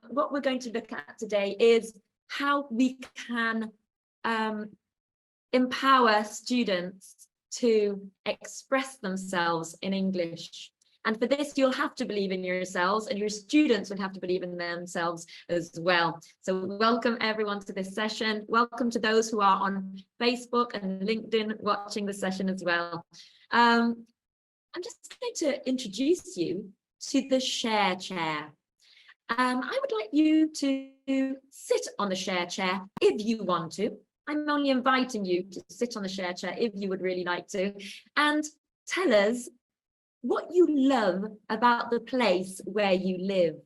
what we're going to look at today is how we can empower students to express themselves in English. And for this, you'll have to believe in yourselves, and your students will have to believe in themselves as well. So welcome everyone to this session. Welcome to those who are on Facebook and LinkedIn watching the session as well. I'm just going to introduce you to the share chair. I would like you to sit on the share chair if you want to. I'm only inviting you to sit on the share chair if you would really like to, and tell us what you love about the place where you live.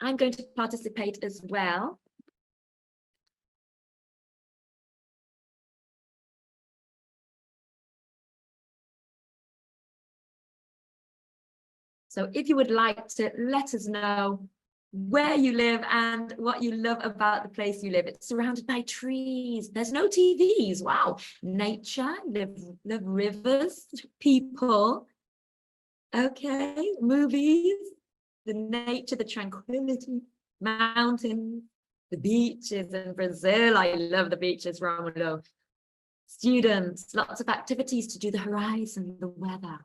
I'm going to participate as well. So if you would like to let us know where you live and what you love about the place you live. It's surrounded by trees. There's no TVs. Wow. Nature, love rivers, people. Okay, movies, the nature, the tranquility, mountains, the beaches in Brazil. I love the beaches, Romulo. Students, lots of activities to do, the horizon, the weather.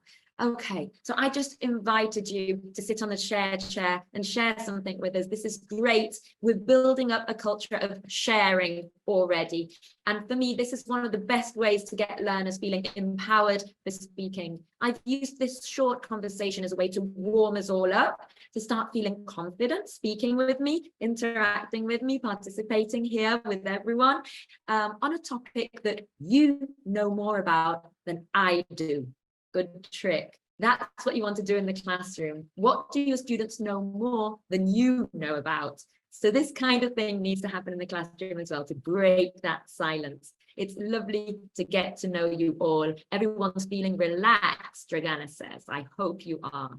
Okay, so I just invited you to sit on the share chair and share something with us. This is great. We're building up a culture of sharing already. And for me, this is one of the best ways to get learners feeling empowered for speaking. I've used this short conversation as a way to warm us all up, to start feeling confident, speaking with me, interacting with me, participating here with everyone on a topic that you know more about than I do. Good trick. That's what you want to do in the classroom. What do your students know more than you know about? So this kind of thing needs to happen in the classroom as well, to break that silence. It's lovely to get to know you all. Everyone's feeling relaxed, Dragana says. I hope you are.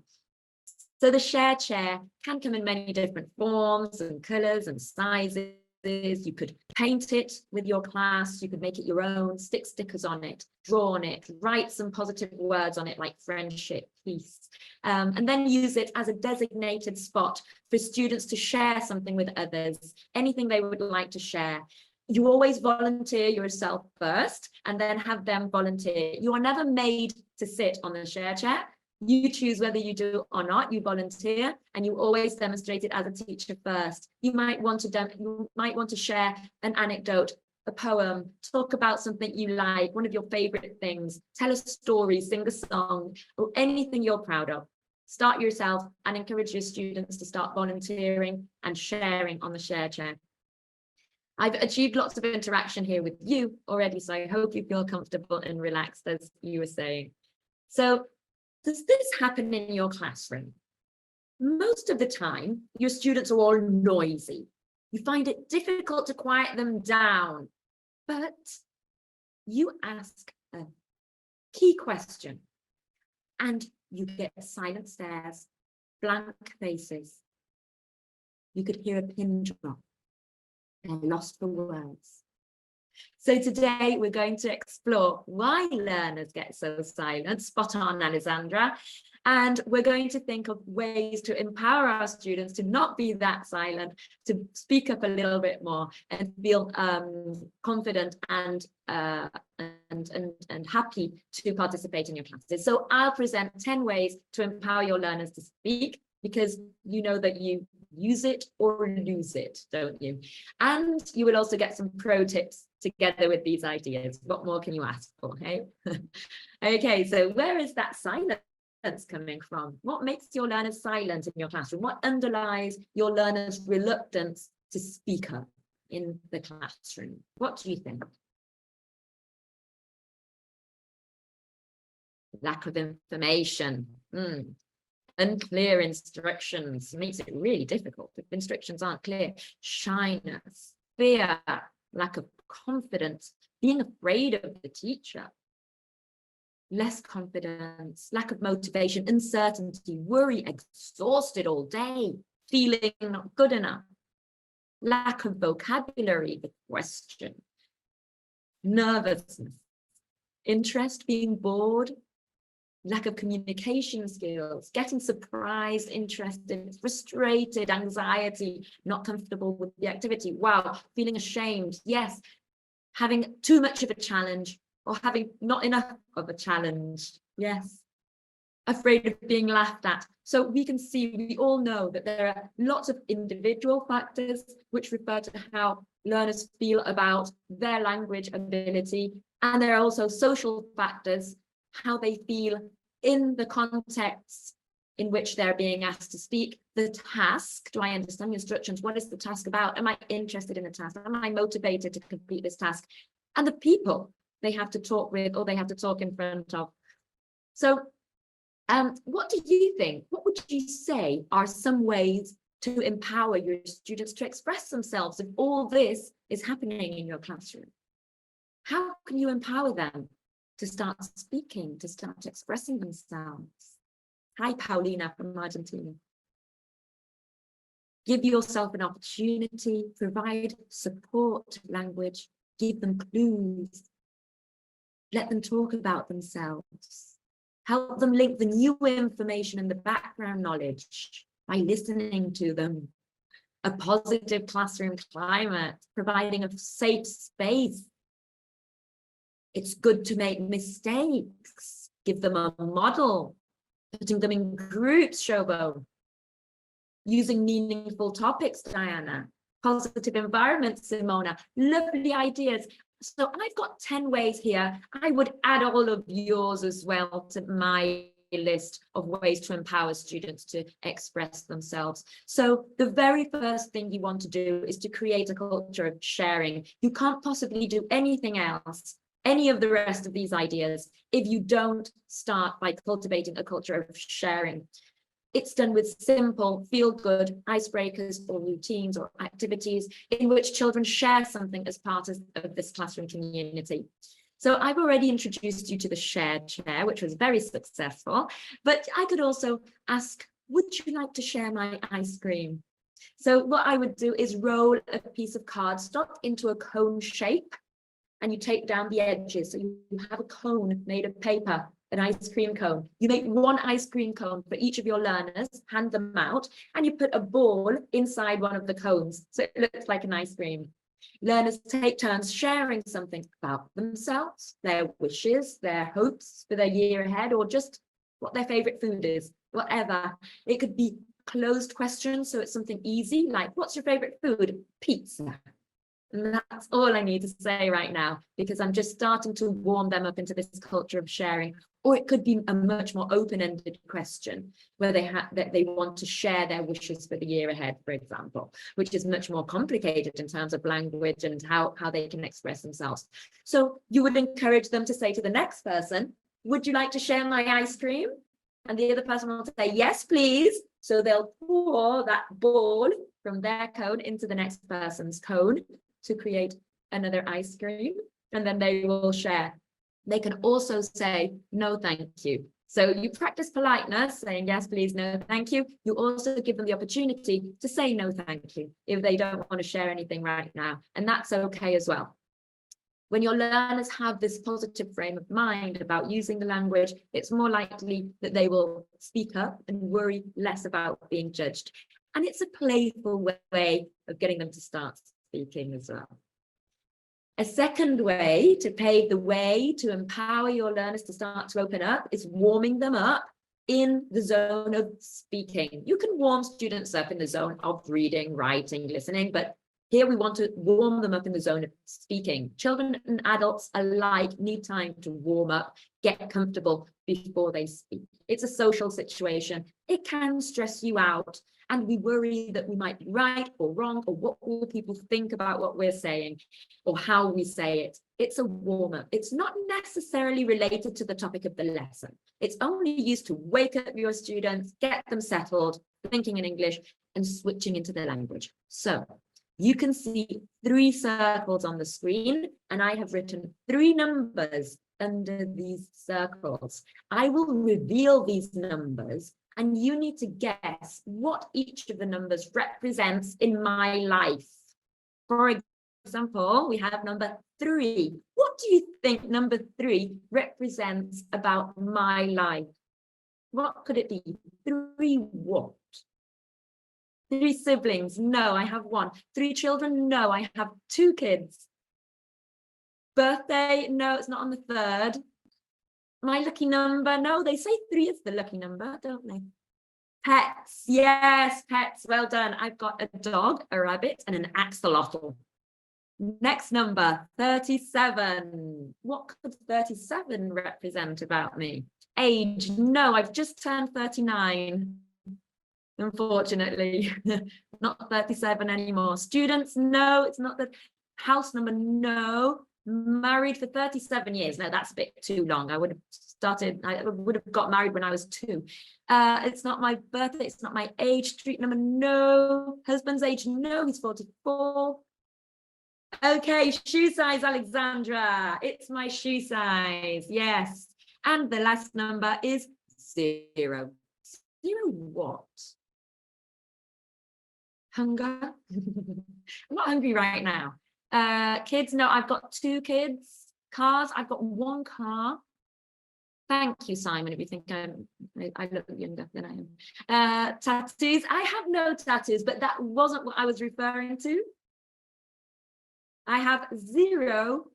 So the share chair can come in many different forms and colors and sizes. You could paint it with your class, you could make it your own, stick stickers on it, draw on it, write some positive words on it like friendship, peace, and then use it as a designated spot for students to share something with others, anything they would like to share. You always volunteer yourself first and then have them volunteer. You are never made to sit on the share chair. You choose whether you do or not. You volunteer, and you always demonstrate it as a teacher first. You might want to share an anecdote, a poem, talk about something you like, one of your favorite things, tell a story, sing a song, or anything you're proud of. Start yourself and encourage your students to start volunteering and sharing on the share chair. I've achieved lots of interaction here with you already, so I hope you feel comfortable and relaxed, as you were saying. So, does this happen in your classroom? Most of the time, your students are all noisy. You find it difficult to quiet them down, but you ask a key question and you get silent stares, blank faces. You could hear a pin drop. They're lost for words. So today we're going to explore why learners get so silent. Spot on, Alessandra. And we're going to think of ways to empower our students to not be that silent, to speak up a little bit more and feel confident and happy to participate in your classes. So I'll present 10 ways to empower your learners to speak, because you know that you use it or lose it, don't you? And you will also get some pro tips together with these ideas. What more can you ask for, hey? Okay, so where is that silence coming from? What makes your learners silent in your classroom? What underlies your learners' reluctance to speak up in the classroom? What do you think? Lack of information. Unclear instructions makes it really difficult if instructions aren't clear. Shyness, fear, lack of confidence, being afraid of the teacher, less confidence, lack of motivation, uncertainty, worry, exhausted all day, feeling not good enough, lack of vocabulary, the question, nervousness, interest, being bored, lack of communication skills, getting surprised, interested, frustrated, anxiety, not comfortable with the activity. Wow, feeling ashamed. Yes, having too much of a challenge or having not enough of a challenge. Yes, afraid of being laughed at. So we can see, we all know that there are lots of individual factors which refer to how learners feel about their language ability. And there are also social factors, how they feel in the context in which they're being asked to speak. The task, do I understand the instructions? What is the task about? Am I interested in the task? Am I motivated to complete this task? And the people they have to talk with or they have to talk in front of. So what do you think? What would you say are some ways to empower your students to express themselves if all this is happening in your classroom? How can you empower them to start speaking, to start expressing themselves? Hi, Paulina from Argentina. Give yourself an opportunity, provide support to language, give them clues, let them talk about themselves. Help them link the new information and the background knowledge by listening to them. A positive classroom climate, providing a safe space. It's good to make mistakes. Give them a model. Putting them in groups, Shobo. Using meaningful topics, Diana. Positive environment, Simona. Lovely ideas. So I've got 10 ways here. I would add all of yours as well to my list of ways to empower students to express themselves. So the very first thing you want to do is to create a culture of sharing. You can't possibly do anything else, any of the rest of these ideas, if you don't start by cultivating a culture of sharing. It's done with simple, feel-good icebreakers or routines or activities in which children share something as part of this classroom community. So I've already introduced you to the shared chair, which was very successful, but I could also ask, would you like to share my ice cream? So what I would do is roll a piece of cardstock into a cone shape, and you take down the edges. So you have a cone made of paper, an ice cream cone. You make one ice cream cone for each of your learners, hand them out, and you put a ball inside one of the cones. So it looks like an ice cream. Learners take turns sharing something about themselves, their wishes, their hopes for their year ahead, or just what their favorite food is, whatever. It could be closed questions, so it's something easy, like, what's your favorite food? Pizza. And that's all I need to say right now, because I'm just starting to warm them up into this culture of sharing. Or it could be a much more open-ended question where they want to share their wishes for the year ahead, for example, which is much more complicated in terms of language and how they can express themselves. So you would encourage them to say to the next person, would you like to share my ice cream? And the other person will say, yes, please. So they'll pour that ball from their cone into the next person's cone to create another ice cream, and then they will share. They can also say, no, thank you. So you practice politeness, saying yes, please, no, thank you. You also give them the opportunity to say no, thank you, if they don't want to share anything right now. And that's okay as well. When your learners have this positive frame of mind about using the language, it's more likely that they will speak up and worry less about being judged. And it's a playful way of getting them to start speaking as well. A second way to pave the way to empower your learners to start to open up is warming them up in the zone of speaking. You can warm students up in the zone of reading, writing, listening, but here we want to warm them up in the zone of speaking. Children and adults alike need time to warm up, get comfortable before they speak. It's a social situation. It can stress you out. And we worry that we might be right or wrong, or what will people think about what we're saying or how we say it. It's a warm-up. It's not necessarily related to the topic of the lesson. It's only used to wake up your students, get them settled, thinking in English and switching into the language. So you can see 3 circles on the screen, and I have written 3 numbers under these circles. I will reveal these numbers, and you need to guess what each of the numbers represents in my life. For example, we have number 3. What do you think number 3 represents about my life? What could it be? 3 what? 3 siblings? No, I have 1. 3 children? No, I have 2 kids. Birthday? No, it's not on the 3rd. My lucky number? No, they say 3 is the lucky number, don't they? Pets, yes, pets, well done. I've got a dog, a rabbit, and an axolotl. Next number, 37. What could 37 represent about me? Age, no, I've just turned 39. Unfortunately, not 37 anymore. Students, no, it's not the house number, no. Married for 37 years. No, that's a bit too long. I would have got married when I was 2. It's not my birthday, it's not my age. Street number, no. Husband's age, no, he's 44. Okay, shoe size, Alexandra. It's my shoe size, yes. And the last number is 0. 0 what? Hunger? I'm not hungry right now. Kids, no, I've got 2 kids. Cars, I've got 1 car. Thank you, Simon, if you think I look younger than I am. Tattoos, I have no tattoos, but that wasn't what I was referring to. I have 0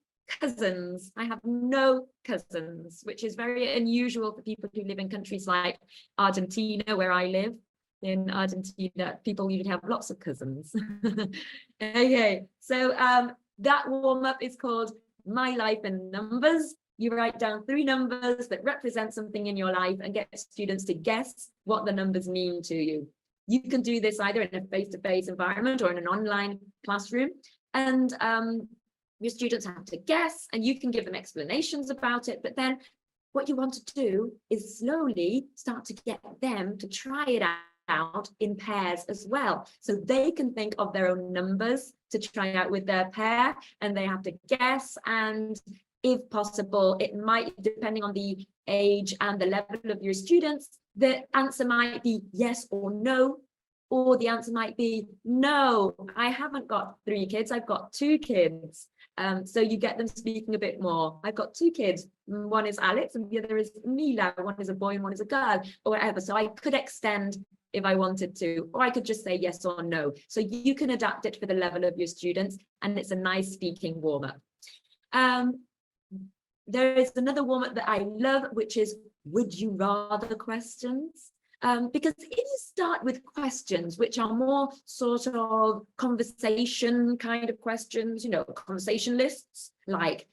cousins. I have no cousins, which is very unusual for people who live in countries like Argentina, where I live. In Argentina, people usually have lots of cousins. Okay, so that warm-up is called My Life in Numbers. You write down 3 numbers that represent something in your life and get students to guess what the numbers mean to you. You can do this either in a face-to-face environment or in an online classroom. And your students have to guess, and you can give them explanations about it. But then what you want to do is slowly start to get them to try it out in pairs as well. So they can think of their own numbers to try out with their pair, and they have to guess. And if possible, it might, depending on the age and the level of your students, the answer might be yes or no, or the answer might be no, I haven't got 3 kids, I've got 2 kids. So you get them speaking a bit more. I've got 2 kids, one is Alex and the other is Mila, one is a boy and one is a girl, or whatever. So I could extend if I wanted to, or I could just say yes or no. So you can adapt it for the level of your students, and it's a nice speaking warm-up. There is another warm-up that I love, which is would you rather questions. Because if you start with questions which are more sort of conversation kind of questions, you know, conversation lists, like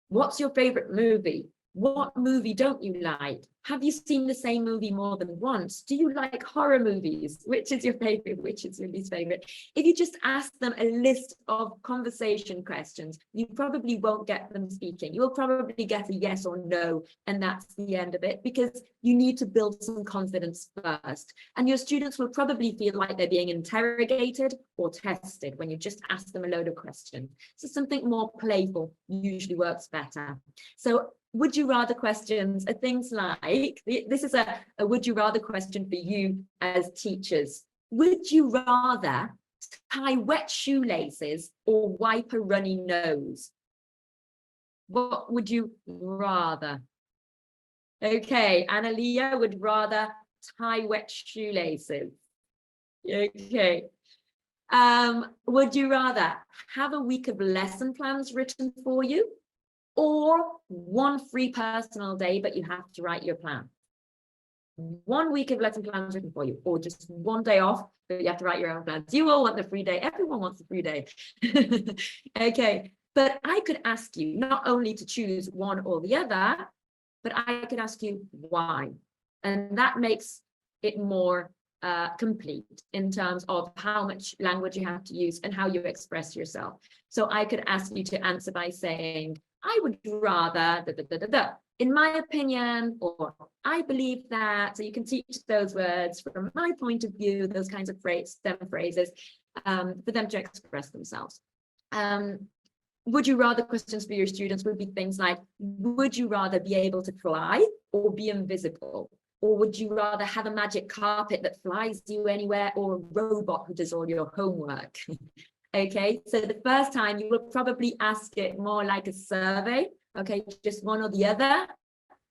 what's your favorite movie? What movie don't you like? Have you seen the same movie more than once? Do you like horror movies? Which is your favorite? Which is your least favorite? If you just ask them a list of conversation questions, you probably won't get them speaking. You'll probably get a yes or no, and that's the end of it, because you need to build some confidence first. And your students will probably feel like they're being interrogated or tested when you just ask them a load of questions. So something more playful usually works better. So would you rather questions are things like, this is a would you rather question for you as teachers. Would you rather tie wet shoelaces or wipe a runny nose? What would you rather? Okay, Analia would rather tie wet shoelaces. Okay. Would you rather have a week of lesson plans written for you, or 1 free personal day, but you have to write your plan? 1 week of lesson plans written for you, or just 1 day off, but you have to write your own plans. You all want the free day. Everyone wants the free day. Okay, but I could ask you not only to choose one or the other, but I could ask you why. And that makes it more complete in terms of how much language you have to use and how you express yourself. So I could ask you to answer by saying, I would rather, in my opinion, or I believe that. So you can teach those words from my point of view, those kinds of STEM phrases, for them to express themselves. Would you rather questions for your students would be things like, would you rather be able to fly or be invisible? Or would you rather have a magic carpet that flies you anywhere, or a robot who does all your homework? Okay, so the first time you will probably ask it more like a survey, okay, just one or the other.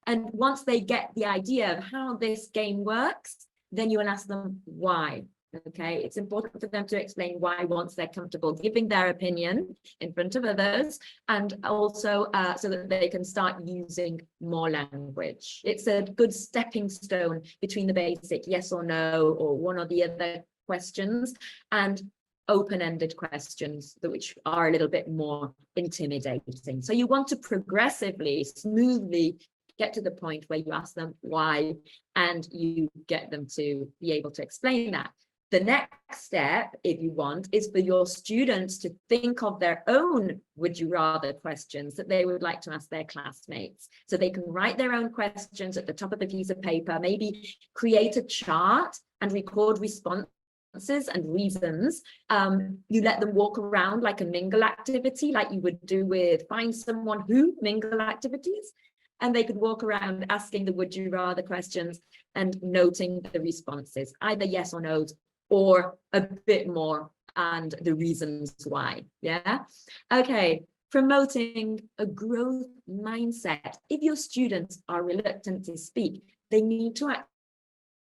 And once they get the idea of how this game works, then you will ask them why. Okay, it's important for them to explain why once they're comfortable giving their opinion in front of others, and also so that they can start using more language. It's a good stepping stone between the basic yes or no or one or the other questions and open-ended questions, which are a little bit more intimidating. So you want to progressively, smoothly get to the point where you ask them why and you get them to be able to explain that. The next step, if you want, is for your students to think of their own would you rather questions that they would like to ask their classmates. So they can write their own questions at the top of a piece of paper, maybe create a chart and record responses and reasons. You let them walk around like a mingle activity, like you would do with find someone who mingle activities. And they could walk around asking the would you rather questions and noting the responses, either yes or no's, or a bit more and the reasons why. Yeah. Okay. Promoting a growth mindset. If your students are reluctant to speak, they need to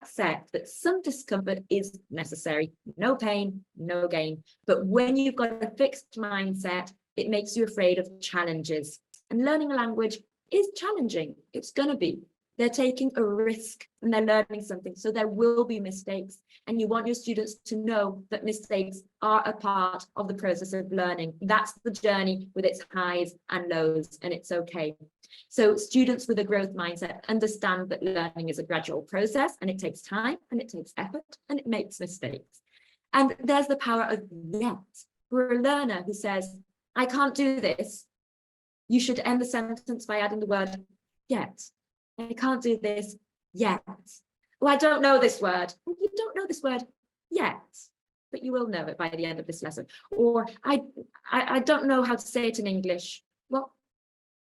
accept that some discomfort is necessary. No pain, no gain. But when you've got a fixed mindset, it makes you afraid of challenges. And learning a language is challenging. It's going to be. They're taking a risk and they're learning something. So there will be mistakes. And you want your students to know that mistakes are a part of the process of learning. That's the journey with its highs and lows, and it's okay. So students with a growth mindset understand that learning is a gradual process and it takes time and it takes effort and it makes mistakes. And there's the power of yet. For a learner who says, I can't do this, you should end the sentence by adding the word yet. I can't do this yet. Well, I don't know this word. Well, you don't know this word yet, but you will know it by the end of this lesson. Or I don't know how to say it in English. Well,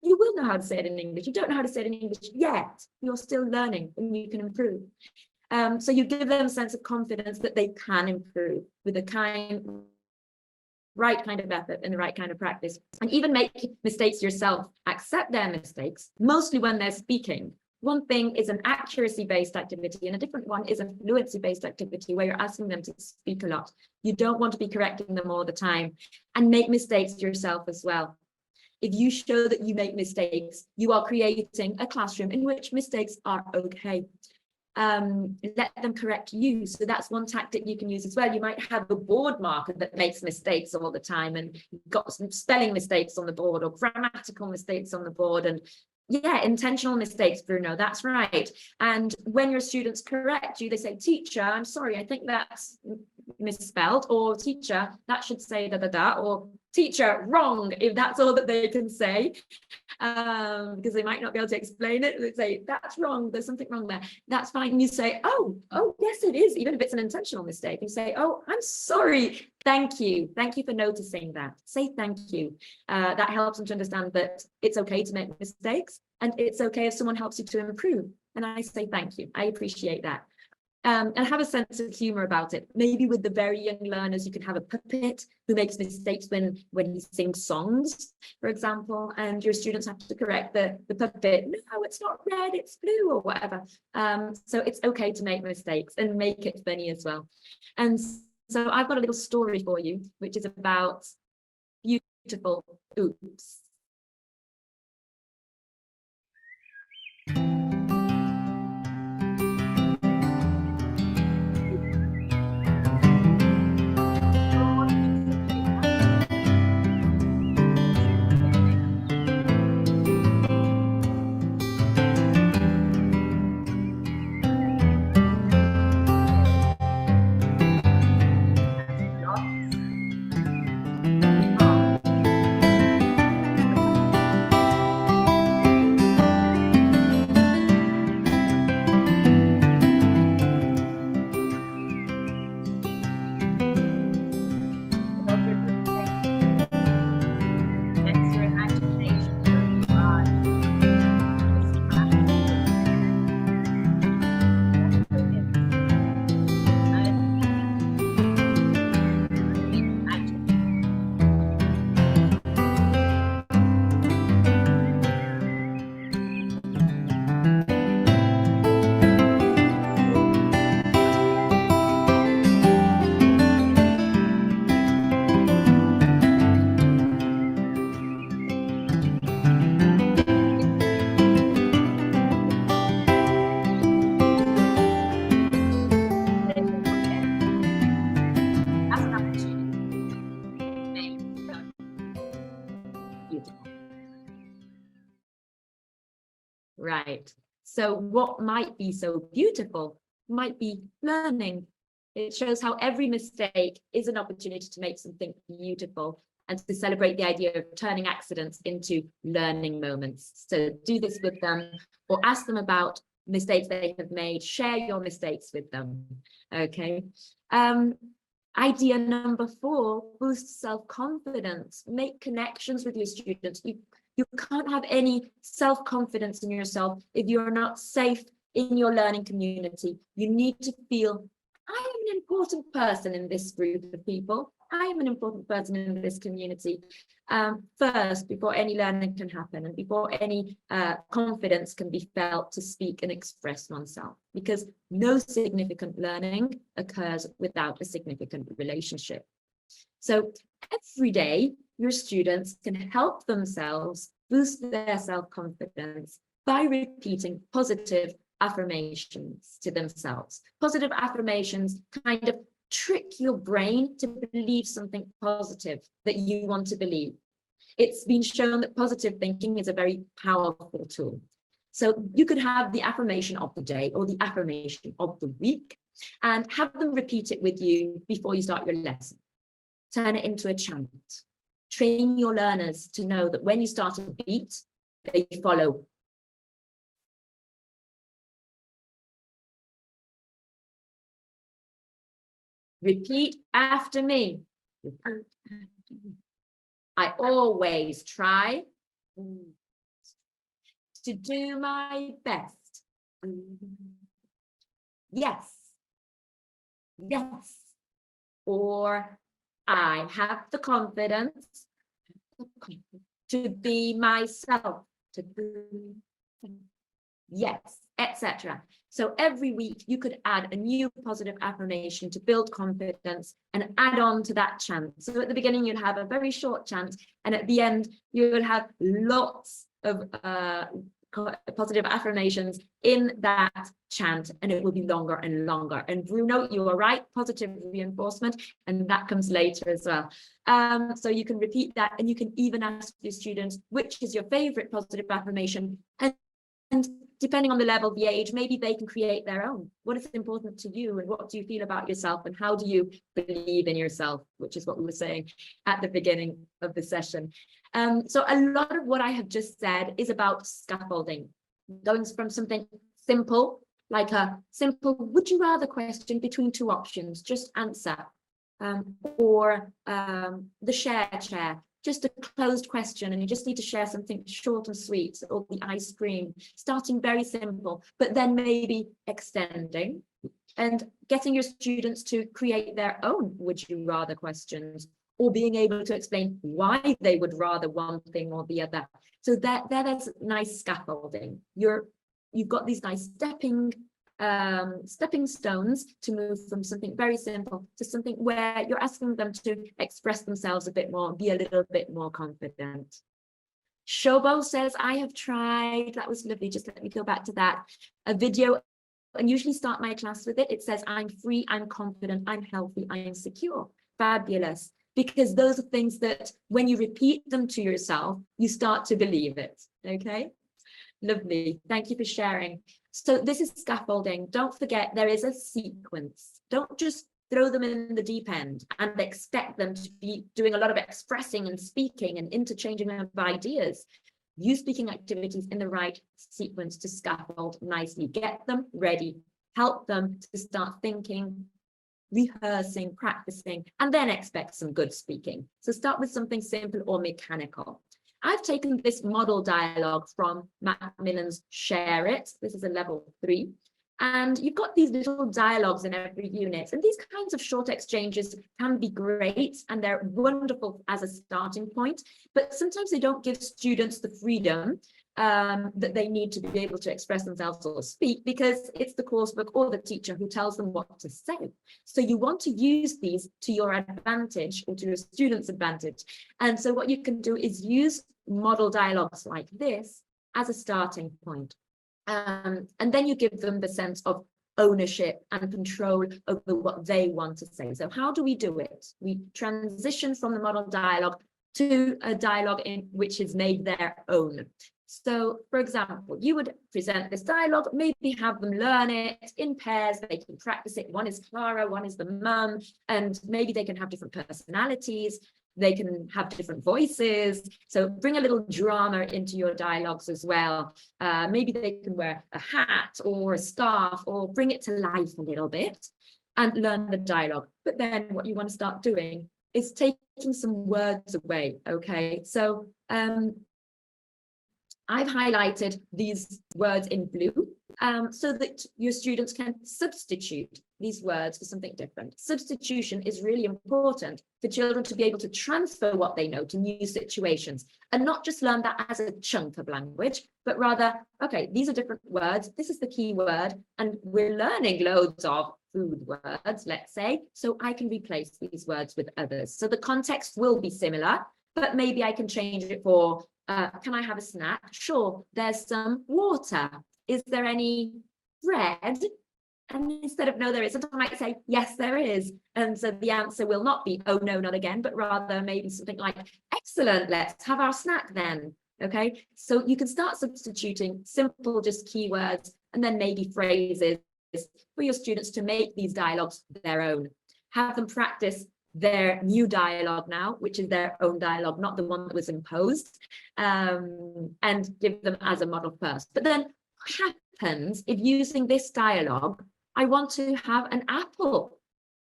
you will know how to say it in English. You don't know how to say it in English yet. You're still learning and you can improve. So you give them a sense of confidence that they can improve with the right kind of effort and the right kind of practice. And even make mistakes yourself. Accept their mistakes, mostly when they're speaking. One thing is an accuracy-based activity and a different one is a fluency-based activity where you're asking them to speak a lot. You don't want to be correcting them all the time, and make mistakes yourself as well. If you show that you make mistakes, you are creating a classroom in which mistakes are okay. Let them correct you. So that's one tactic you can use as well. You might have a board marker that makes mistakes all the time and you've got some spelling mistakes on the board or grammatical mistakes on the board, and yeah, intentional mistakes, Bruno, that's right. And when your students correct you, they say, teacher, I'm sorry, I think that's misspelled, or teacher, that should say da da da, or teacher, wrong, if that's all that they can say, because they might not be able to explain it. They say, that's wrong, there's something wrong there. That's fine. And you say, oh, yes, it is, even if it's an intentional mistake. You say, oh, I'm sorry, thank you for noticing that. Say thank you. That helps them to understand that it's okay to make mistakes, and it's okay if someone helps you to improve. And I say thank you, I appreciate that. And have a sense of humor about it. Maybe with the very young learners, you can have a puppet who makes mistakes when he sings songs, for example, and your students have to correct the puppet. No, it's not red, it's blue, or whatever. So it's okay to make mistakes and make it funny as well. And so I've got a little story for you, which is about beautiful oops. Right. So what might be so beautiful might be learning. It shows how every mistake is an opportunity to make something beautiful and to celebrate the idea of turning accidents into learning moments. So do this with them or ask them about mistakes they have made. Share your mistakes with them. Okay. Idea number 4, boost self-confidence. Make connections with your students. You can't have any self-confidence in yourself if you're not safe in your learning community. You need to feel, I am an important person in this group of people. I am an important person in this community. First, before any learning can happen and before any confidence can be felt to speak and express oneself, because no significant learning occurs without a significant relationship. So every day, your students can help themselves boost their self-confidence by repeating positive affirmations to themselves. Positive affirmations kind of trick your brain to believe something positive that you want to believe. It's been shown that positive thinking is a very powerful tool. So you could have the affirmation of the day or the affirmation of the week and have them repeat it with you before you start your lesson. Turn it into a chant. Train your learners to know that when you start a beat, they follow. Repeat after me. I always try to do my best. Yes. Yes. Or I have the confidence to be myself. Yes, etc. So every week you could add a new positive affirmation to build confidence and add on to that chant. So at the beginning you'll have a very short chant, and at the end you will have lots of positive affirmations in that chant, and it will be longer and longer. And Bruno, you are right, positive reinforcement, and that comes later as well. So you can repeat that, and you can even ask your students which is your favorite positive affirmation, and depending on the level, the age, maybe they can create their own. What is important to you, and what do you feel about yourself, and how do you believe in yourself, which is what we were saying at the beginning of the session. So a lot of what I have just said is about scaffolding, going from something simple, like a simple would you rather question between 2 options, just answer, or the share chair, just a closed question and you just need to share something short and sweet, or the ice cream, starting very simple, but then maybe extending and getting your students to create their own would you rather questions, or being able to explain why they would rather one thing or the other. So that's nice scaffolding. You've got these nice stepping stones to move from something very simple to something where you're asking them to express themselves a bit more, be a little bit more confident. Shobo says, I have tried. That was lovely. Just let me go back to that. A video, and usually start my class with it. It says, I'm free, I'm confident, I'm healthy, I am secure. Fabulous. Because those are things that when you repeat them to yourself, you start to believe it. Okay. Lovely. Thank you for sharing. So this is scaffolding. Don't forget there is a sequence. Don't just throw them in the deep end and expect them to be doing a lot of expressing and speaking and interchanging of ideas. Use speaking activities in the right sequence to scaffold nicely. Get them ready. Help them to start thinking, rehearsing, practicing, and then expect some good speaking. So start with something simple or mechanical. I've taken this model dialogue from Macmillan's Share It. This is a level 3. And you've got these little dialogues in every unit. And these kinds of short exchanges can be great and they're wonderful as a starting point. But sometimes they don't give students the freedom that they need to be able to express themselves or speak, because it's the coursebook or the teacher who tells them what to say. So you want to use these to your advantage or to your students' advantage. And so what you can do is use model dialogues like this as a starting point. And then you give them the sense of ownership and control over what they want to say. So how do we do it? We transition from the model dialogue to a dialogue in which is made their own. So, for example, you would present this dialogue, maybe have them learn it in pairs, they can practice it. One is Clara, one is the mum, and maybe they can have different personalities, they can have different voices. So bring a little drama into your dialogues as well. Maybe they can wear a hat or a scarf, or bring it to life a little bit and learn the dialogue. But then what you want to start doing is taking some words away, okay? So I've highlighted these words in blue so that your students can substitute these words for something different. Substitution is really important for children to be able to transfer what they know to new situations and not just learn that as a chunk of language, but rather, okay, these are different words. This is the key word, and we're learning loads of food words, let's say, so I can replace these words with others. So the context will be similar, but maybe I can change it for can I have a snack? Sure, there's some water. Is there any bread? And instead of no, there isn't, I might say, yes, there is. And so the answer will not be, oh, no, not again, but rather maybe something like, excellent, let's have our snack then. Okay, so you can start substituting simple, just keywords, and then maybe phrases for your students to make these dialogues their own. Have them practice their new dialogue now, which is their own dialogue, not the one that was imposed, and give them as a model first. But then what happens if using this dialogue, I want to have an apple?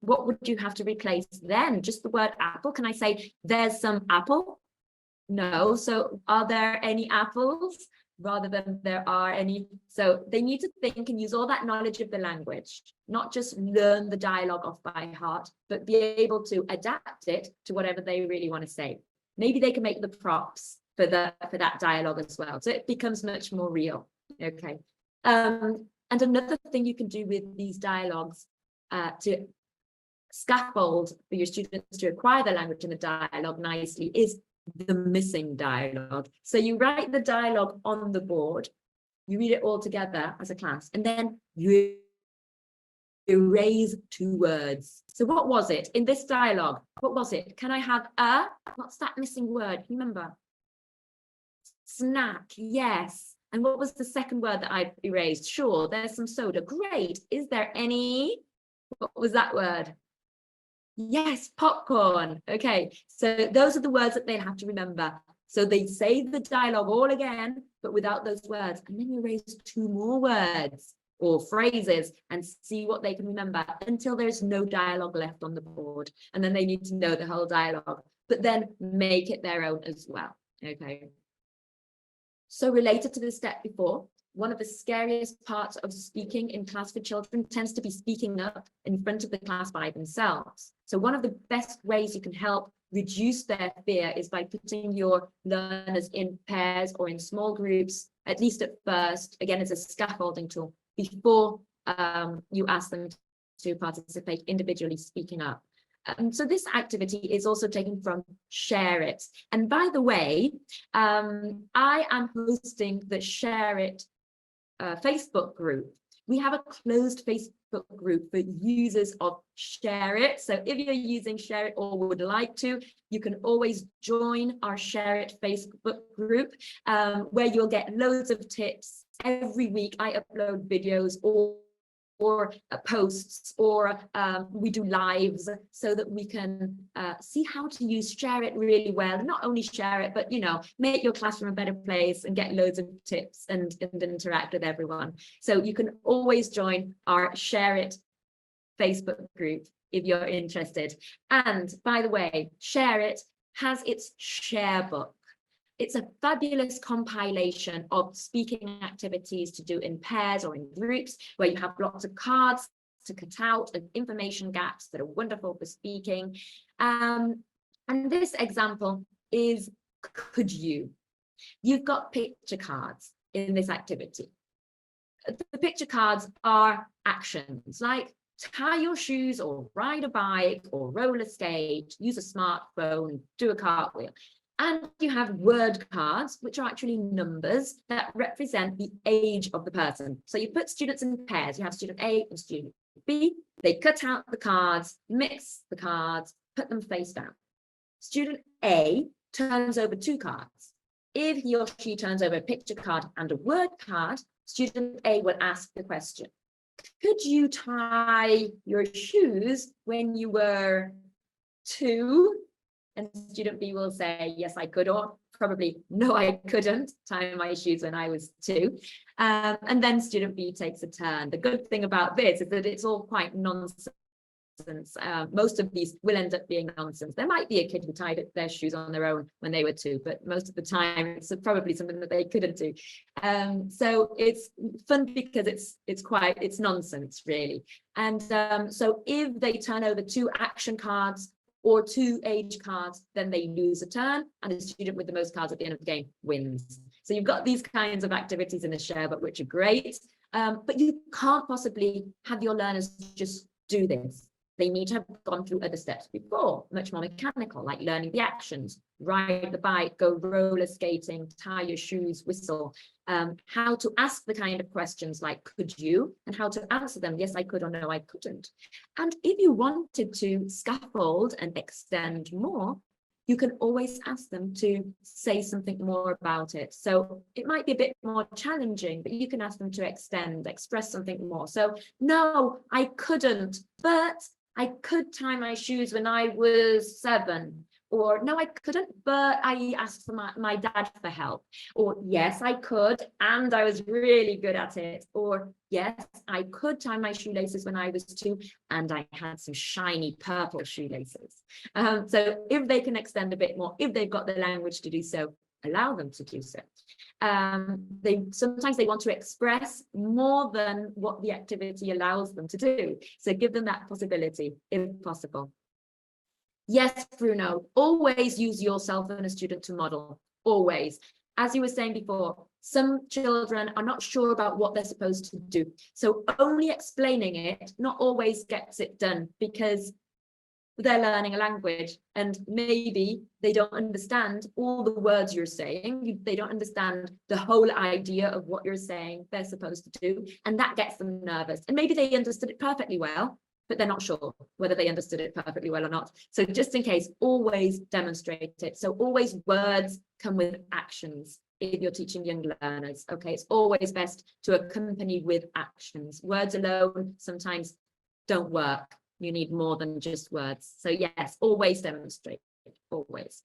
What would you have to replace then? Just the word apple? Can I say, there's some apple? No. So are there any apples? Rather than there are any. So they need to think and use all that knowledge of the language, not just learn the dialogue off by heart, but be able to adapt it to whatever they really want to say. Maybe they can make the props for that dialogue as well, so it becomes much more real. Okay. And another thing you can do with these dialogues to scaffold for your students to acquire the language and the dialogue nicely is the missing dialogue. So you write the dialogue on the board, you read it all together as a class, and then you erase 2 words. So what was it in this dialogue? What was it? Can I have a, what's that missing word? Remember? Snack, yes. And what was the second word that I erased? Sure, there's some soda. Great. Is there any, what was that word? Yes, popcorn. Okay, so those are the words that they'll have to remember. So they say the dialogue all again, but without those words. And then you raise 2 more words or phrases and see what they can remember until there's no dialogue left on the board. And then they need to know the whole dialogue, but then make it their own as well. Okay. So related to the step before, one of the scariest parts of speaking in class for children tends to be speaking up in front of the class by themselves. So one of the best ways you can help reduce their fear is by putting your learners in pairs or in small groups, at least at first, again, as a scaffolding tool, before you ask them to participate individually speaking up. So this activity is also taken from Share It. And by the way, I am hosting the Share It Facebook group. We have a closed Facebook group for users of Share It. So if you're using Share It or would like to, you can always join our Share It Facebook group, where you'll get loads of tips. Every week I upload videos or posts, or we do lives so that we can see how to use Share It really well. And not only share it, but, you know, make your classroom a better place and get loads of tips and interact with everyone. So you can always join our Share It Facebook group if you're interested. And by the way, Share It has its share book. It's a fabulous compilation of speaking activities to do in pairs or in groups, where you have lots of cards to cut out and information gaps that are wonderful for speaking. And this example is, could you? You've got picture cards in this activity. The picture cards are actions like tie your shoes or ride a bike or roller skate, use a smartphone, do a cartwheel. And you have word cards, which are actually numbers that represent the age of the person. So you put students in pairs. You have student A and student B. They cut out the cards, mix the cards, put them face down. Student A turns over 2 cards. If he or she turns over a picture card and a word card, student A will ask the question, could you tie your shoes when you were 2? And student B will say, yes, I could, or probably, no, I couldn't tie my shoes when I was 2. And then student B takes a turn. The good thing about this is that it's all quite nonsense. Most of these will end up being nonsense. There might be a kid who tied their shoes on their own when they were 2, but most of the time it's probably something that they couldn't do. So it's fun because it's nonsense really. And so if they turn over 2 action cards or 2 age cards, then they lose a turn, and the student with the most cards at the end of the game wins. So you've got these kinds of activities in the share book, which are great, but you can't possibly have your learners just do this. They need to have gone through other steps before, much more mechanical, like learning the actions, ride the bike, go roller skating, tie your shoes, whistle, how to ask the kind of questions like, could you, and how to answer them, yes, I could, or no, I couldn't. And if you wanted to scaffold and extend more, you can always ask them to say something more about it. So it might be a bit more challenging, but you can ask them to express something more. So, no, I couldn't, but I could tie my shoes when I was 7. Or no, I couldn't, but I asked for my dad for help. Or yes, I could, and I was really good at it. Or yes, I could tie my shoelaces when I was 2, and I had some shiny purple shoelaces. So if they can extend a bit more, if they've got the language to do so, allow them to do so. Sometimes they want to express more than what the activity allows them to do. So give them that possibility if possible. Yes, Bruno, always use yourself and a student to model, always. As you were saying before, some children are not sure about what they're supposed to do. So only explaining it not always gets it done, because they're learning a language and maybe they don't understand all the words you're saying. They don't understand the whole idea of what you're saying they're supposed to do. And that gets them nervous. And maybe they understood it perfectly well, but they're not sure whether they understood it perfectly well or not. So just in case, always demonstrate it. So always words come with actions if you're teaching young learners. Okay, it's always best to accompany with actions. Words alone sometimes don't work. You need more than just words. So yes, always demonstrate, always.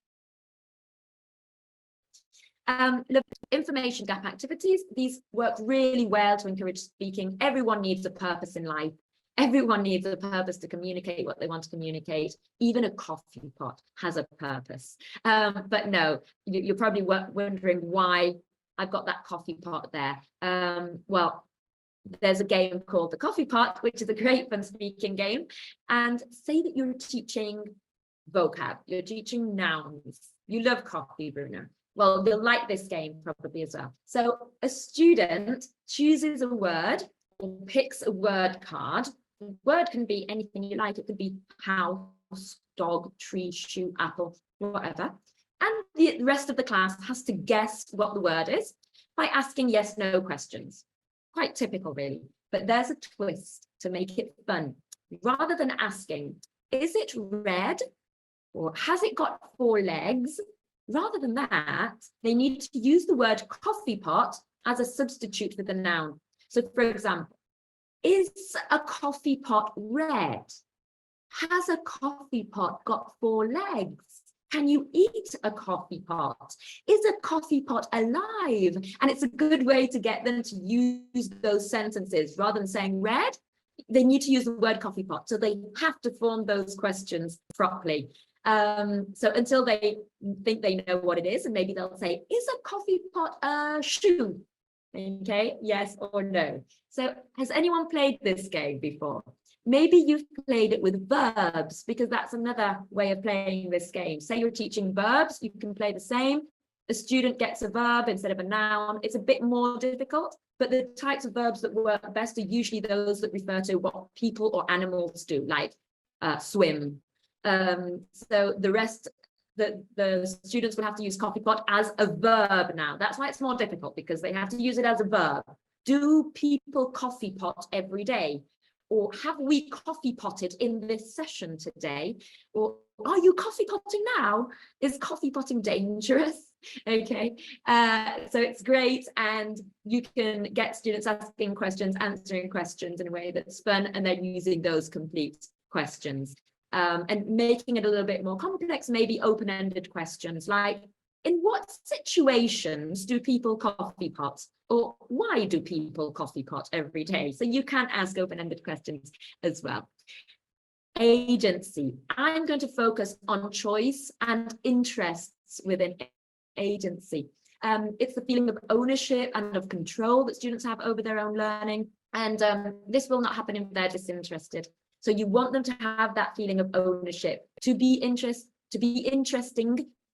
Information gap activities. These work really well to encourage speaking. Everyone needs a purpose in life. Everyone needs a purpose to communicate what they want to communicate. Even a coffee pot has a purpose. But no, you're probably wondering why I've got that coffee pot there. Well, there's a game called the coffee pot, which is a great fun speaking game. And say that you're teaching vocab, you're teaching nouns. You love coffee, Bruno. Well, you'll like this game probably as well. So a student chooses a word or picks a word card. The word can be anything you like. It could be house, dog, tree, shoe, apple, whatever. And the rest of the class has to guess what the word is by asking yes/no questions. Quite typical, really. But there's a twist to make it fun. Rather than asking, is it red or has it got 4 legs? Rather than that, they need to use the word coffee pot as a substitute for the noun. So, for example, is a coffee pot red? Has a coffee pot got 4 legs? Can you eat a coffee pot? Is a coffee pot alive? And it's a good way to get them to use those sentences. Rather than saying red, they need to use the word coffee pot. So they have to form those questions properly. So until they think they know what it is, and maybe they'll say, is a coffee pot a shoe? Okay, yes or no. So has anyone played this game before? Maybe you've played it with verbs, because that's another way of playing this game. Say you're teaching verbs, you can play the same. A student gets a verb instead of a noun. It's a bit more difficult, but the types of verbs that work best are usually those that refer to what people or animals do, like swim. So the rest, the students will have to use coffee pot as a verb now. That's why it's more difficult, because they have to use it as a verb. Do people coffee pot every day? Or have we coffee potted in this session today? Or are you coffee potting now? Is coffee potting dangerous? Okay, so it's great, and you can get students asking questions, answering questions in a way that's fun, and they're using those complete questions, and making it a little bit more complex, maybe open-ended questions like, in what situations do people coffee pot? Or why do people coffee pot every day? So you can ask open-ended questions as well. Agency. I'm going to focus on choice and interests within agency. It's the feeling of ownership and of control that students have over their own learning. And this will not happen if they're disinterested. So you want them to have that feeling of ownership, to be interesting,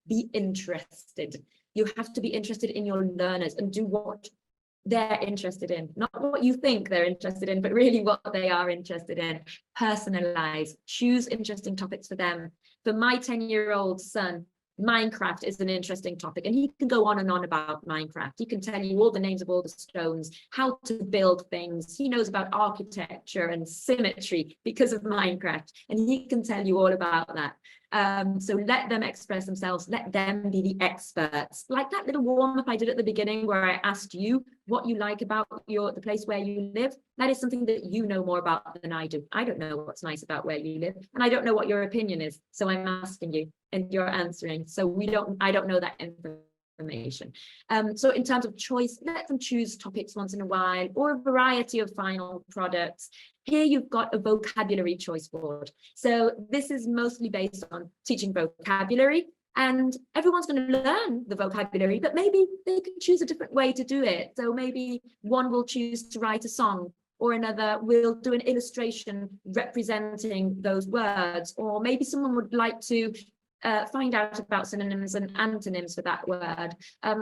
be interested. You have to be interested in your learners and do what they're interested in, not what you think they're interested in, but really what they are interested in. Personalize, choose interesting topics for them. For my 10-year-old son, Minecraft is an interesting topic, and he can go on and on about Minecraft. He can tell you all the names of all the stones, how to build things. He knows about architecture and symmetry because of Minecraft, and he can tell you all about that. So let them express themselves, let them be the experts. Like that little warm-up I did at the beginning where I asked you what you like about the place where you live. That is something that you know more about than I do. I don't know what's nice about where you live, and I don't know what your opinion is. So I'm asking you and you're answering. So I don't know that information. So in terms of choice, let them choose topics once in a while, or a variety of final products. Here you've got a vocabulary choice board. So this is mostly based on teaching vocabulary, and everyone's going to learn the vocabulary, but maybe they can choose a different way to do it. So maybe one will choose to write a song, or another will do an illustration representing those words, or maybe someone would like to find out about synonyms and antonyms for that word,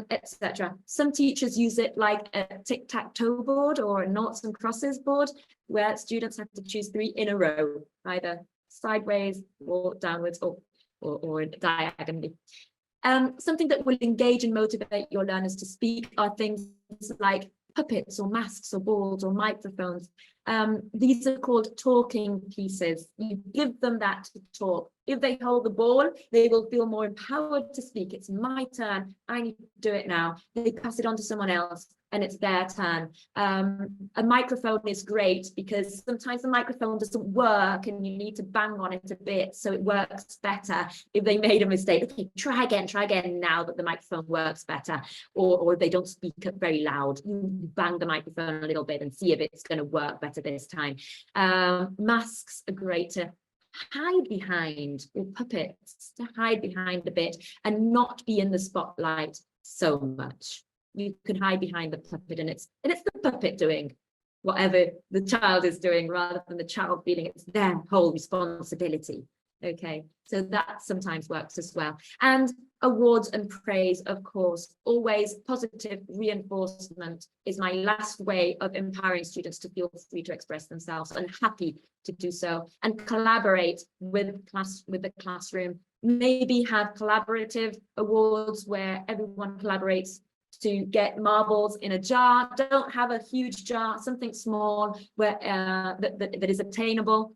etc. Some teachers use it like a tic-tac-toe board or a noughts and crosses board, where students have to choose 3 in a row, either sideways or downwards or diagonally. Something that will engage and motivate your learners to speak are things like puppets or masks or balls or microphones. These are called talking pieces. You give them that to talk. If they hold the ball, they will feel more empowered to speak. It's my turn. I need to do it now. They pass it on to someone else, and it's their turn. A microphone is great because sometimes the microphone doesn't work and you need to bang on it a bit so it works better. If they made a mistake, okay, try again now that the microphone works better, or if they don't speak up very loud, you bang the microphone a little bit and see if it's going to work better this time. Masks are great to hide behind, or puppets to hide behind a bit and not be in the spotlight so much. You can hide behind the puppet, and it's the puppet doing whatever the child is doing, rather than the child feeling it's their whole responsibility. Okay, so that sometimes works as well. And awards and praise, of course, always positive reinforcement is my last way of empowering students to feel free to express themselves and happy to do so, and collaborate with the classroom. Maybe have collaborative awards where everyone collaborates to get marbles in a jar. Don't have a huge jar, something small where that is attainable.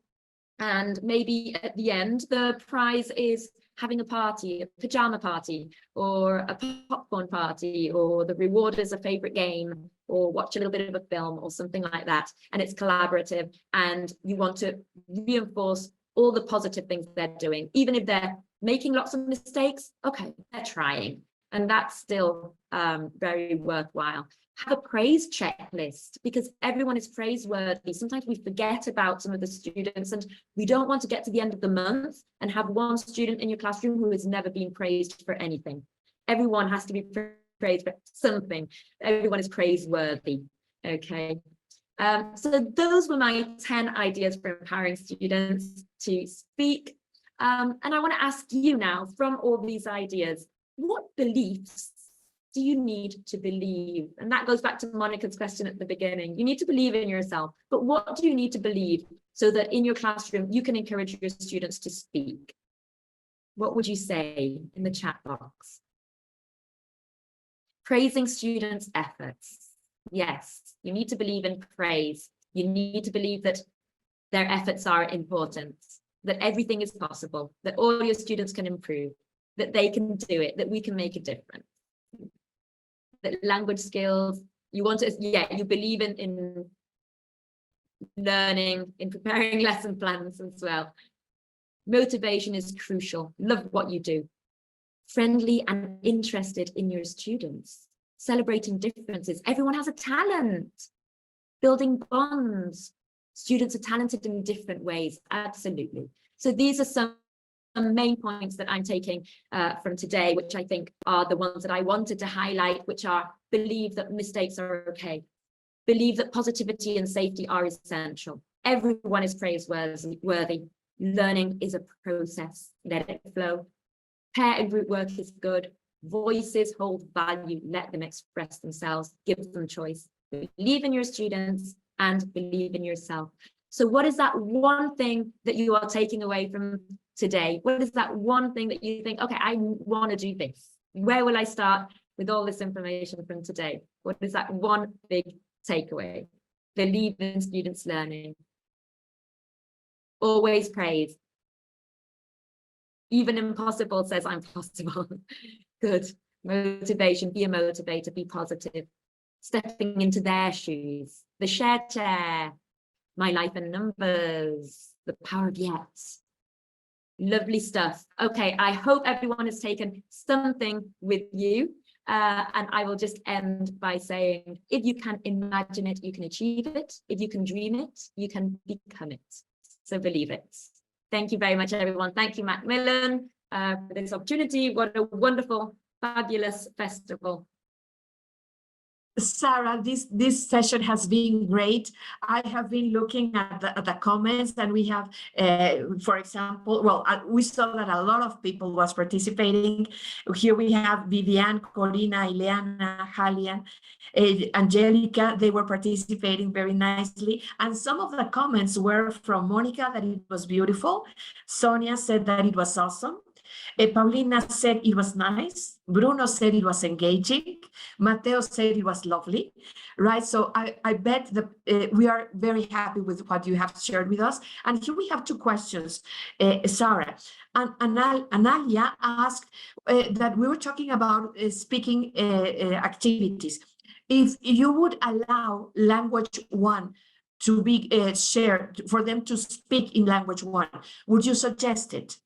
And maybe at the end, the prize is having a party, a pajama party, or a popcorn party, or the reward is a favorite game, or watch a little bit of a film, or something like that. And it's collaborative, and you want to reinforce all the positive things they're doing, even if they're making lots of mistakes. Okay, they're trying, and that's still very worthwhile. Have a praise checklist, because everyone is praiseworthy. Sometimes we forget about some of the students, and we don't want to get to the end of the month and have one student in your classroom who has never been praised for anything. Everyone has to be praised for something. Everyone is praiseworthy. Okay. So those were my 10 ideas for empowering students to speak. And I want to ask you now, from all these ideas, what beliefs do you need to believe? And that goes back to Monica's question at the beginning. You need to believe in yourself, but what do you need to believe so that in your classroom you can encourage your students to speak? What would you say in the chat box? Praising students' efforts. Yes, you need to believe in praise. You need to believe that their efforts are important, that everything is possible, that all your students can improve, that they can do it, that we can make a difference. That language skills, you want to, you believe in learning, in preparing lesson plans as well. Motivation is crucial. Love what you do. Friendly and interested in your students. Celebrating differences. Everyone has a talent. Building bonds. Students are talented in different ways. Absolutely. So these are some main points that I'm taking from today, which I think are the ones that I wanted to highlight, which are: believe that mistakes are okay. Believe that positivity and safety are essential. Everyone is praiseworthy. Learning is a process. Let it flow. Pair and group work is good. Voices hold value. Let them express themselves. Give them choice. Believe in your students and believe in yourself. So what is that one thing that you are taking away from today? What is that one thing that you think, okay, I want to do this? Where will I start with all this information from today? What is that one big takeaway? Believe in students' learning. Always praise. Even impossible says I'm possible. Good. Motivation, be a motivator, be positive. Stepping into their shoes. The shared chair. My life in numbers. The power of yes. Lovely stuff. Okay, I hope everyone has taken something with you. And I will just end by saying, if you can imagine it, you can achieve it. If you can dream it, you can become it. So believe it. Thank you very much, everyone. Thank you, Macmillan, for this opportunity. What a wonderful, fabulous festival. Sarah, this session has been great. I have been looking at the comments, and we have, for example, we saw that a lot of people was participating. Here we have Vivian, Corina, Ileana, Halian, Angelica. They were participating very nicely. And some of the comments were from Monica, that it was beautiful. Sonia said that it was awesome. Paulina said it was nice. Bruno said it was engaging. Mateo said it was lovely, right? So I bet we are very happy with what you have shared with us. And here we have two questions, Sarah. And Analia asked that we were talking about speaking activities. If you would allow language one to be shared, for them to speak in language one, would you suggest it?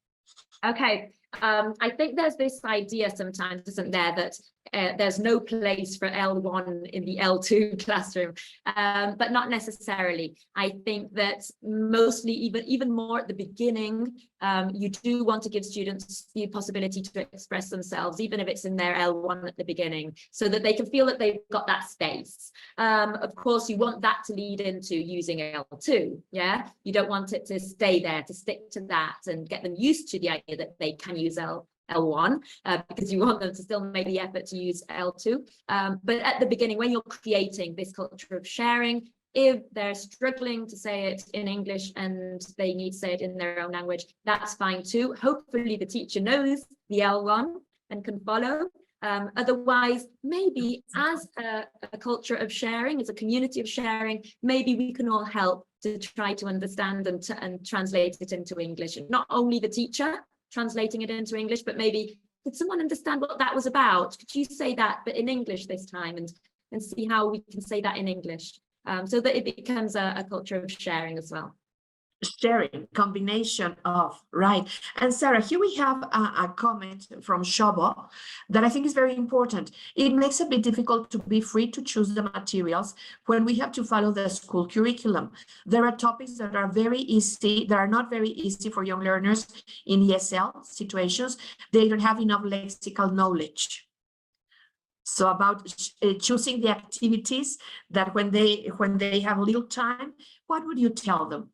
Okay. I think there's this idea sometimes, isn't there, that there's no place for L1 in the L2 classroom, but not necessarily. I think that mostly, even more at the beginning, you do want to give students the possibility to express themselves, even if it's in their L1 at the beginning, so that they can feel that they've got that space. Of course, you want that to lead into using L2, yeah? You don't want it to stay there, to stick to that and get them used to the idea that they can use L1, because you want them to still make the effort to use L2. But at the beginning, when you're creating this culture of sharing, if they're struggling to say it in English and they need to say it in their own language, that's fine too. Hopefully the teacher knows the L1 and can follow. Otherwise, maybe as a culture of sharing, as a community of sharing, maybe we can all help to try to understand and translate it into English. And not only the teacher translating it into English, but maybe, could someone understand what that was about? Could you say that, but in English this time, and see how we can say that in English, so that it becomes a culture of sharing as well. Sharing, combination of, right. And Sarah, here we have a comment from Shobo that I think is very important. It makes it a bit difficult to be free to choose the materials when we have to follow the school curriculum. There are topics that are very easy, that are not very easy for young learners in ESL situations. They don't have enough lexical knowledge. So about choosing the activities that when they have little time, what would you tell them?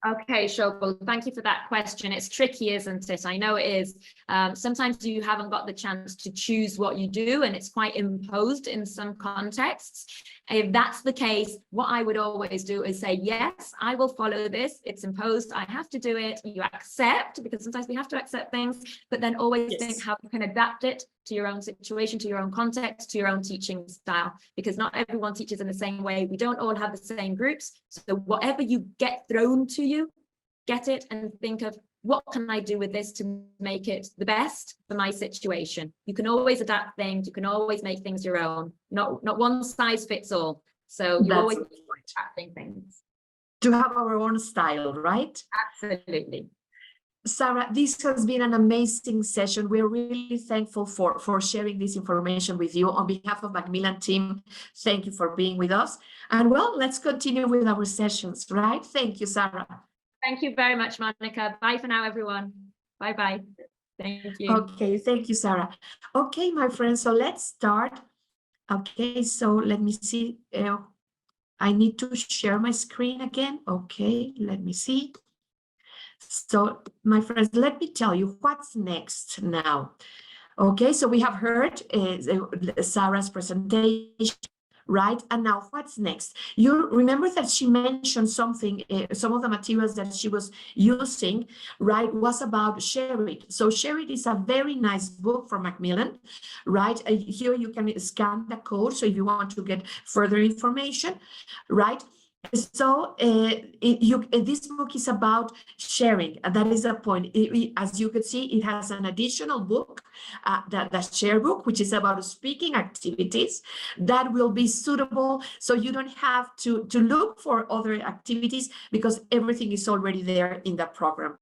Okay, Shobal, thank you for that question. It's tricky, isn't it? I know it is. Sometimes you haven't got the chance to choose what you do, and it's quite imposed in some contexts. If that's the case, what I would always do is say, yes, I will follow this. It's imposed. I have to do it. You accept, because sometimes we have to accept things, but then always think how you can adapt it to your own situation, to your own context, to your own teaching style, because not everyone teaches in the same way. We don't all have the same groups. So whatever you get thrown to you, get it and think of, what can I do with this to make it the best for my situation? You can always adapt things. You can always make things your own. Not one size fits all. So you always adapting things. To have our own style, right? Absolutely. Sarah, this has been an amazing session. We're really thankful for sharing this information with you. On behalf of Macmillan team, thank you for being with us. And well, let's continue with our sessions, right? Thank you, Sarah. Thank you very much, Monica. Bye for now, everyone. Bye-bye. Thank you. Okay, thank you, Sarah. Okay, my friends, so let's start. Okay, so let me see. I need to share my screen again. Okay, let me see. So, my friends, let me tell you what's next now. Okay, so we have heard Sarah's presentation, right? And now what's next? You remember that she mentioned something, some of the materials that she was using, right, was about Share It. So Share It is a very nice book from Macmillan, right? Here you can scan the code. So if you want to get further information, right? So this book is about sharing, and that is the point. As you can see, it has an additional book, the Share book, which is about speaking activities that will be suitable. So you don't have to look for other activities because everything is already there in the program.